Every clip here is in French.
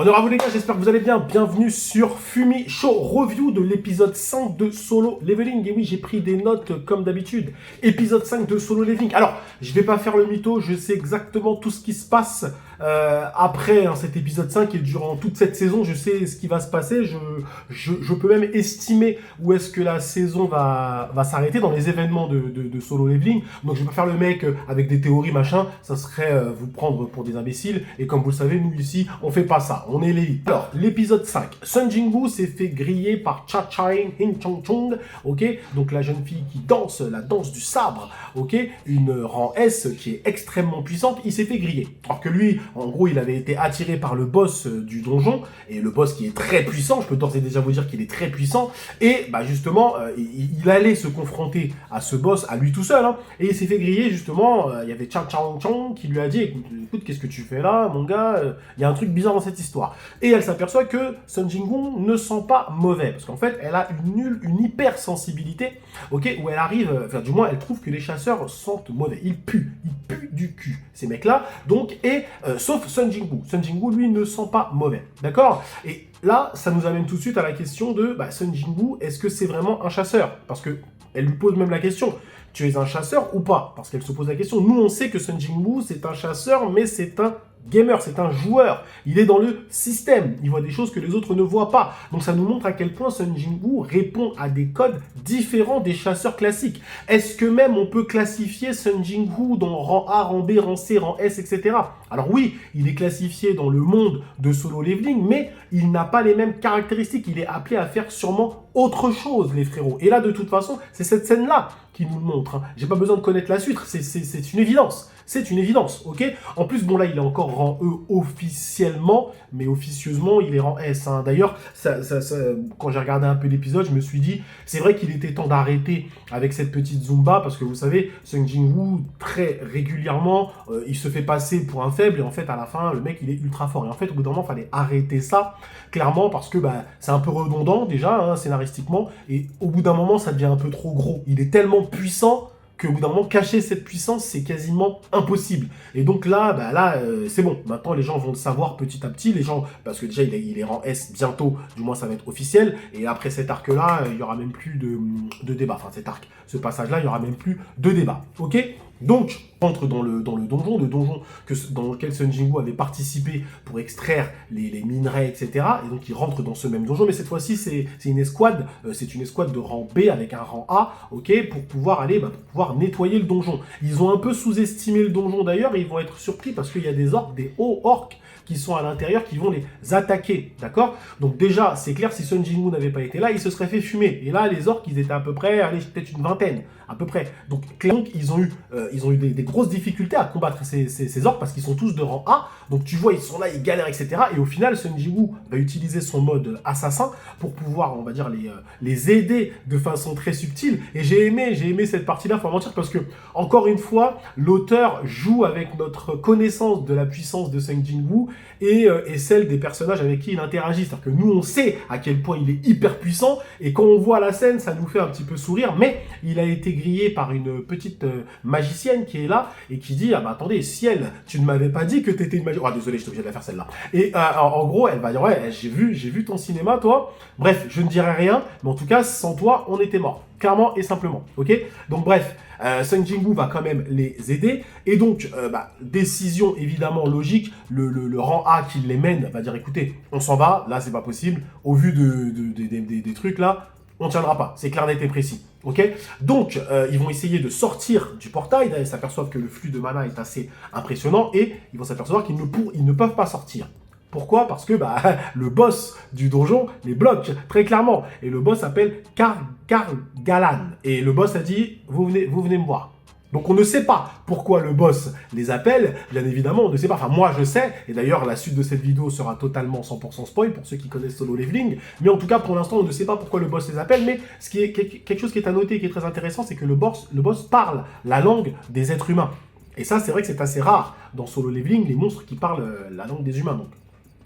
Honneur à vous les gars, j'espère que vous allez bien. Bienvenue sur Fumi Show, review de l'épisode 5 de Solo Leveling. Et oui, j'ai pris des notes comme d'habitude. Épisode 5 de Solo Leveling. Alors, je vais pas faire le mytho, je sais exactement tout ce qui se passe après cet épisode 5 et durant toute cette saison, je sais ce qui va se passer. Je peux même estimer où est-ce que la saison va s'arrêter dans les événements de Solo Leveling. Donc, je vais pas faire le mec avec des théories, machin. Ça serait vous prendre pour des imbéciles. Et comme vous le savez, nous ici, on fait pas ça. On est l'élite. Alors, l'épisode 5. Sun Jingwu s'est fait griller par Cha Chain Hin Chong Chong. Ok, donc la jeune fille qui danse la danse du sabre. Ok, une rang S qui est extrêmement puissante. Il s'est fait griller. Alors que lui, en gros, il avait été attiré par le boss du donjon. Et le boss qui est très puissant. Je peux d'ores et déjà vous dire qu'il est très puissant. Et bah justement, il allait se confronter à ce boss, à lui tout seul. Hein, et il s'est fait griller justement. Il y avait Cha Chang Chong qui lui a dit, écoute, qu'est-ce que tu fais là, mon gars? Il y a un truc bizarre dans cette histoire. Et elle s'aperçoit que Sun Jingwu ne sent pas mauvais, parce qu'en fait, elle a une hypersensibilité, ok, où elle arrive, enfin du moins, elle trouve que les chasseurs sentent mauvais. Ils puent du cul, ces mecs-là. Donc, sauf Sun Jingwu. Sun Jingwu, lui, ne sent pas mauvais, d'accord? Et là, ça nous amène tout de suite à la question de Sun Jingwu, est-ce que c'est vraiment un chasseur? Parce que elle lui pose même la question. Tu es un chasseur ou pas? Parce qu'elle se pose la question. Nous, on sait que Sun Jingwu, c'est un chasseur, mais c'est un gamer, c'est un joueur. Il est dans le système. Il voit des choses que les autres ne voient pas. Donc ça nous montre à quel point Sun Jingwu répond à des codes différents des chasseurs classiques. Est-ce que même on peut classifier Sun Jingwu dans rang A, rang B, rang C, rang S, etc. Alors oui, il est classifié dans le monde de Solo Leveling, mais il n'a pas les mêmes caractéristiques. Il est appelé à faire sûrement autre chose, les frérots. Et là, de toute façon, c'est cette scène-là qui nous le montre. Hein. J'ai pas besoin de connaître la suite, c'est une évidence. C'est une évidence, ok? En plus, bon là, il est encore rang E officiellement, mais officieusement, il est rang S. Hein. D'ailleurs, quand j'ai regardé un peu l'épisode, je me suis dit, c'est vrai qu'il était temps d'arrêter avec cette petite Zumba, parce que vous savez, Sun Jingwu, très régulièrement, il se fait passer pour un faible, et en fait, à la fin, le mec, il est ultra fort. Et en fait, au bout d'un moment, il fallait arrêter ça, clairement, parce que c'est un peu redondant, déjà, hein, scénaristiquement, et au bout d'un moment, ça devient un peu trop gros. Il est tellement puissant qu'au bout d'un moment, cacher cette puissance, c'est quasiment impossible. Et donc là, c'est bon. Maintenant, les gens vont le savoir petit à petit. Les gens, parce que déjà, il est rang S bientôt, du moins, ça va être officiel. Et après cet arc-là, il y aura même plus de débat. Enfin, ce passage-là, il y aura même plus de débat. Ok? Donc, rentre dans le donjon dans lequel Sun Jingwu avait participé pour extraire les minerais, etc. Et donc, il rentre dans ce même donjon, mais cette fois-ci, c'est une escouade de rang B avec un rang A, ok, pour pouvoir nettoyer le donjon. Ils ont un peu sous-estimé le donjon d'ailleurs, et ils vont être surpris parce qu'il y a des hauts orques, qui sont à l'intérieur, qui vont les attaquer, d'accord? Donc déjà, c'est clair, si Sun Jingwu n'avait pas été là, il se serait fait fumer. Et là, les orques, ils étaient à peu près, allez, peut-être une vingtaine, à peu près. Donc clairement, ils ont eu des grosses difficultés à combattre ces orques, parce qu'ils sont tous de rang A. Donc tu vois, ils sont là, ils galèrent, etc. Et au final, Sun Jingwu va utiliser son mode assassin pour pouvoir, on va dire, les aider de façon très subtile. Et j'ai aimé cette partie-là, faut pas mentir, parce que, encore une fois, l'auteur joue avec notre connaissance de la puissance de Sun Jingwu et celle des personnages avec qui il interagit. C'est-à-dire que nous, on sait à quel point il est hyper puissant, et quand on voit la scène, ça nous fait un petit peu sourire, mais il a été grillé par une petite magicienne qui est là, et qui dit, ah bah attendez, Ciel, tu ne m'avais pas dit que t'étais une magicienne. Oh, désolé, j'étais obligé de la faire celle-là. Et en gros, elle va dire, ouais, j'ai vu ton cinéma, toi. Bref, je ne dirai rien, mais en tout cas, sans toi, on était morts. Clairement et simplement, ok? Donc bref, Sun Jingwu va quand même les aider, et donc, décision évidemment logique, le rang A qui les mène va dire, écoutez, on s'en va, là c'est pas possible, au vu des trucs là, on tiendra pas, c'est clair, net et précis, ok? Donc, ils vont essayer de sortir du portail, ils s'aperçoivent que le flux de mana est assez impressionnant, et ils vont s'apercevoir qu'ils ne peuvent pas sortir. Pourquoi? Parce que le boss du donjon les bloque très clairement. Et le boss s'appelle Galan. Et le boss a dit, vous venez me voir. Donc on ne sait pas pourquoi le boss les appelle, bien évidemment, on ne sait pas. Enfin, moi je sais, et d'ailleurs la suite de cette vidéo sera totalement 100% spoil pour ceux qui connaissent Solo Leveling. Mais en tout cas, pour l'instant, on ne sait pas pourquoi le boss les appelle. Mais ce qui est quelque chose qui est à noter, qui est très intéressant, c'est que le boss parle la langue des êtres humains. Et ça, c'est vrai que c'est assez rare dans Solo Leveling, les monstres qui parlent la langue des humains. Donc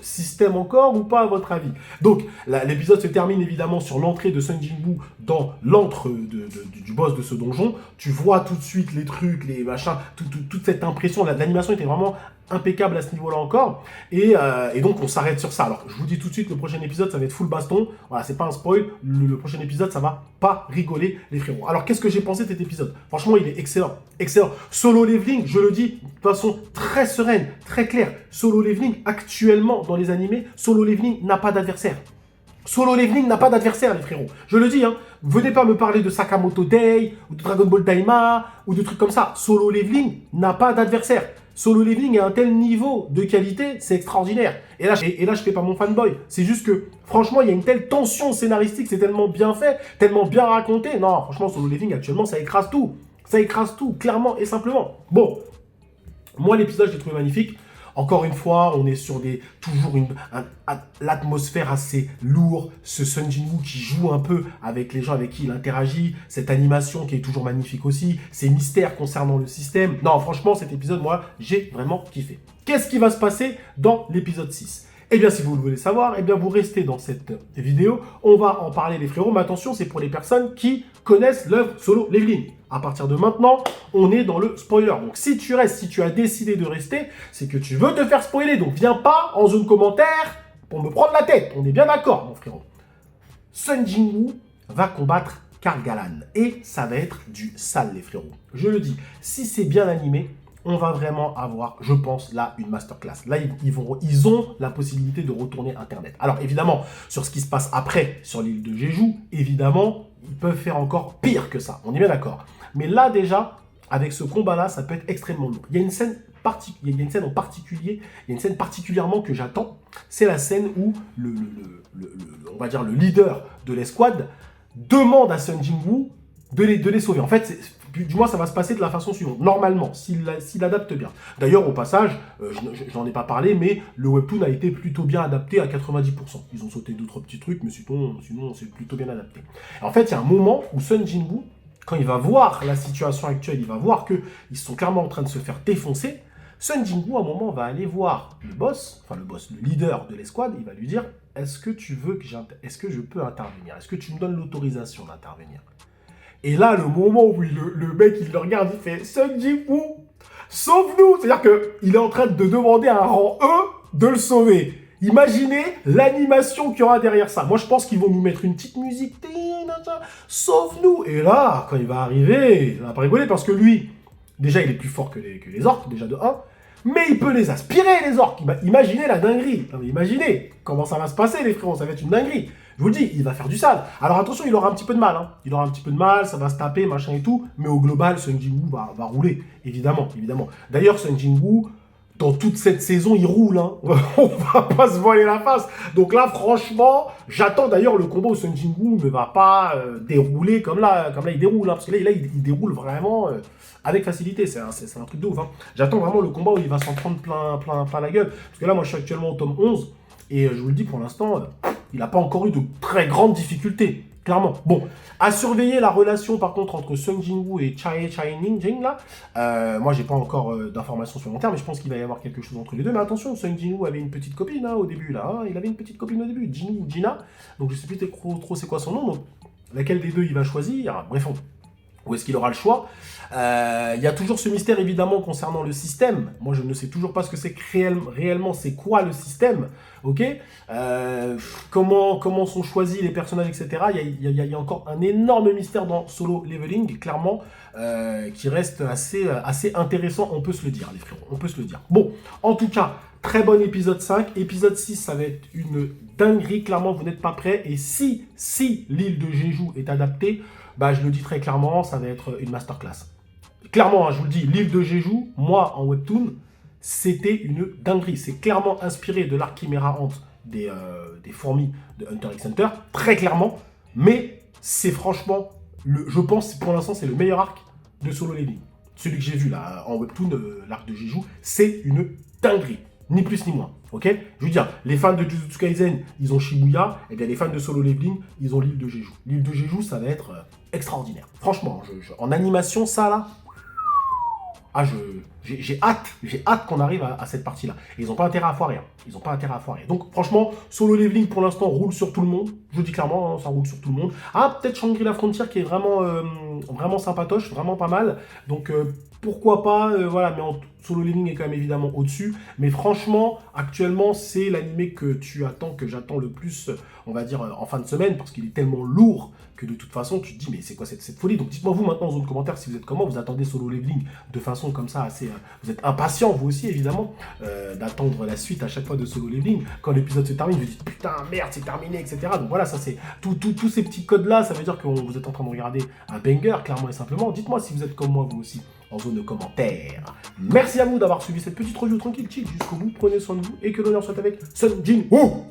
système encore ou pas à votre avis? Donc l'épisode se termine évidemment sur l'entrée de Sun Jinwoo dans l'antre du boss de ce donjon. Tu vois tout de suite les trucs, les machins, toute cette impression. L'animation était vraiment impeccable à ce niveau-là encore. Et donc on s'arrête sur ça. Alors je vous dis tout de suite, le prochain épisode ça va être full baston. Voilà, c'est pas un spoil. Le prochain épisode ça va pas rigoler les frérots. Alors qu'est-ce que j'ai pensé de cet épisode? Franchement il est excellent. Excellent. Solo Leveling, je le dis de façon très sereine, très claire. Solo Leveling actuellement dans les animés, Solo Leveling n'a pas d'adversaire. Solo Leveling n'a pas d'adversaire, les frérots. Je le dis, hein. Venez pas me parler de Sakamoto Day, ou de Dragon Ball Daima, ou de trucs comme ça. Solo Leveling n'a pas d'adversaire. Solo Leveling est à un tel niveau de qualité, c'est extraordinaire. Et là, je fais pas mon fanboy. C'est juste que, franchement, il y a une telle tension scénaristique, c'est tellement bien fait, tellement bien raconté. Non, franchement, Solo Leveling, actuellement, ça écrase tout. Ça écrase tout, clairement et simplement. Bon, moi, l'épisode, je l'ai trouvé magnifique. Encore une fois, on est sur l'atmosphère assez lourde, ce Sun Jinwoo qui joue un peu avec les gens avec qui il interagit, cette animation qui est toujours magnifique aussi, ces mystères concernant le système. Non, franchement, cet épisode, moi, j'ai vraiment kiffé. Qu'est-ce qui va se passer dans l'épisode 6 ? Eh bien, si vous le voulez savoir, eh bien, vous restez dans cette vidéo. On va en parler, les frérots. Mais attention, c'est pour les personnes qui connaissent l'œuvre Solo Leveling. À partir de maintenant, on est dans le spoiler. Donc, si tu restes, si tu as décidé de rester, c'est que tu veux te faire spoiler. Donc, viens pas en zone commentaire pour me prendre la tête. On est bien d'accord, mon frérot. Sun Jinwoo va combattre Kargalan. Et ça va être du sale, les frérots. Je le dis, si c'est bien animé, on va vraiment avoir, je pense, là, une masterclass. Là, ils ont la possibilité de retourner Internet. Alors, évidemment, sur ce qui se passe après, sur l'île de Jeju, évidemment, ils peuvent faire encore pire que ça. On est bien d'accord. Mais là, déjà, avec ce combat-là, ça peut être extrêmement lourd. Il y a une scène en particulier, il y a une scène particulièrement que j'attends. C'est la scène où on va dire le leader de l'escouade demande à Sun Jinwoo de les sauver. En fait, du moins, ça va se passer de la façon suivante. Normalement, s'il adapte bien. D'ailleurs, au passage, je n'en ai pas parlé, mais le webtoon a été plutôt bien adapté à 90%. Ils ont sauté d'autres petits trucs, mais sinon c'est plutôt bien adapté. En fait, il y a un moment où Sun Jinwoo, quand il va voir la situation actuelle, il va voir qu'ils sont clairement en train de se faire défoncer. Sun Jinwoo, à un moment, va aller voir le boss, le leader de l'escouade, il va lui dire « Est-ce que je peux intervenir? Est-ce que tu me donnes l'autorisation d'intervenir ?» Et là, le moment où le mec, il le regarde, il fait « Sun Jinwoo, sauve-nous !» C'est-à-dire qu'il est en train de demander à un rang E de le sauver. Imaginez l'animation qu'il y aura derrière ça. Moi, je pense qu'ils vont nous mettre une petite musique. Sauve-nous! Et là, quand il va arriver, il va pas rigoler parce que lui, déjà, il est plus fort que les orques, déjà de 1. Mais il peut les aspirer, les orques. Imaginez la dinguerie. Non, mais imaginez comment ça va se passer, les frérots. Ça va être une dinguerie. Je vous le dis, il va faire du sale. Alors attention, il aura un petit peu de mal. Hein. Il aura un petit peu de mal, ça va se taper, machin et tout. Mais au global, Sun Jinwoo va rouler. Évidemment, évidemment. D'ailleurs, Sun Jinwoo, dans toute cette saison, il roule. Hein. On va pas se voiler la face. Donc là, franchement, j'attends d'ailleurs le combat où Sun Jinwoo ne va pas dérouler comme là il déroule. Hein. Parce que là, il déroule vraiment avec facilité. C'est un truc de ouf. Hein. J'attends vraiment le combat où il va s'en prendre plein la gueule. Parce que là, moi, je suis actuellement au tome 11. Et je vous le dis, pour l'instant, il n'a pas encore eu de très grandes difficultés. Clairement. Bon, à surveiller la relation par contre entre Sun Jinwoo et Chae Ning là. Moi, j'ai pas encore d'informations supplémentaires, mais je pense qu'il va y avoir quelque chose entre les deux. Mais attention, Sun Jinwoo avait une petite copine hein, au début là. Hein. Il avait une petite copine au début, Jin ou Gina. Donc je sais plus trop c'est quoi son nom. Donc laquelle des deux il va choisir. Bref, où est-ce qu'il aura le choix? Il y a toujours ce mystère évidemment concernant le système. Moi je ne sais toujours pas ce que c'est que réellement, c'est quoi le système, ok? Comment sont choisis les personnages, etc. Il y a encore un énorme mystère dans Solo Leveling, clairement, qui reste assez intéressant, on peut se le dire les frérots, on peut se le dire. Bon, en tout cas, très bon épisode 5, épisode 6 ça va être une dinguerie, clairement vous n'êtes pas prêts, et si l'île de Jeju est adaptée, bah, je le dis très clairement, ça va être une masterclass. Clairement, hein, je vous le dis, l'île de Jeju, moi, en webtoon, c'était une dinguerie. C'est clairement inspiré de l'arc Chimera Ant des fourmis de Hunter x Hunter, très clairement. Mais c'est franchement, je pense, pour l'instant, c'est le meilleur arc de Solo Leveling. Celui que j'ai vu là, en webtoon, l'arc de Jeju, c'est une dinguerie. Ni plus ni moins, ok? Je veux dire, les fans de Jujutsu Kaisen, ils ont Shibuya, et bien les fans de Solo Leveling, ils ont l'île de Jeju. L'île de Jeju, ça va être extraordinaire. Franchement, en animation, ça là, Ah, j'ai hâte qu'on arrive à cette partie-là. Et ils n'ont pas intérêt à foirer. Hein. Ils n'ont pas intérêt à foirer. Donc, franchement, Solo Leveling, pour l'instant, roule sur tout le monde. Je dis clairement, hein, ça roule sur tout le monde. Ah, peut-être Shangri-La Frontier qui est vraiment sympatoche, vraiment pas mal. Donc, pourquoi pas, voilà. Mais Solo Leveling est quand même évidemment au-dessus. Mais franchement, actuellement, c'est l'animé que tu attends, que j'attends le plus, on va dire, en fin de semaine, parce qu'il est tellement lourd que de toute façon, tu te dis, mais c'est quoi cette folie? Donc dites-moi vous maintenant en zone de commentaire si vous êtes comment, vous attendez Solo Leveling de façon comme ça assez... vous êtes impatient, vous aussi évidemment, d'attendre la suite à chaque fois de Solo Leveling. Quand l'épisode se termine, vous dites, putain, merde, c'est terminé, etc. Donc voilà, ça c'est... Tous ces petits codes-là, ça veut dire que vous êtes en train de regarder un banger, clairement et simplement. Dites-moi si vous êtes comme moi, vous aussi, en zone de commentaires. Merci à vous d'avoir suivi cette petite review tranquille, chill, jusqu'au bout. Prenez soin de vous et que l'honneur soit avec Sun Jin Woo.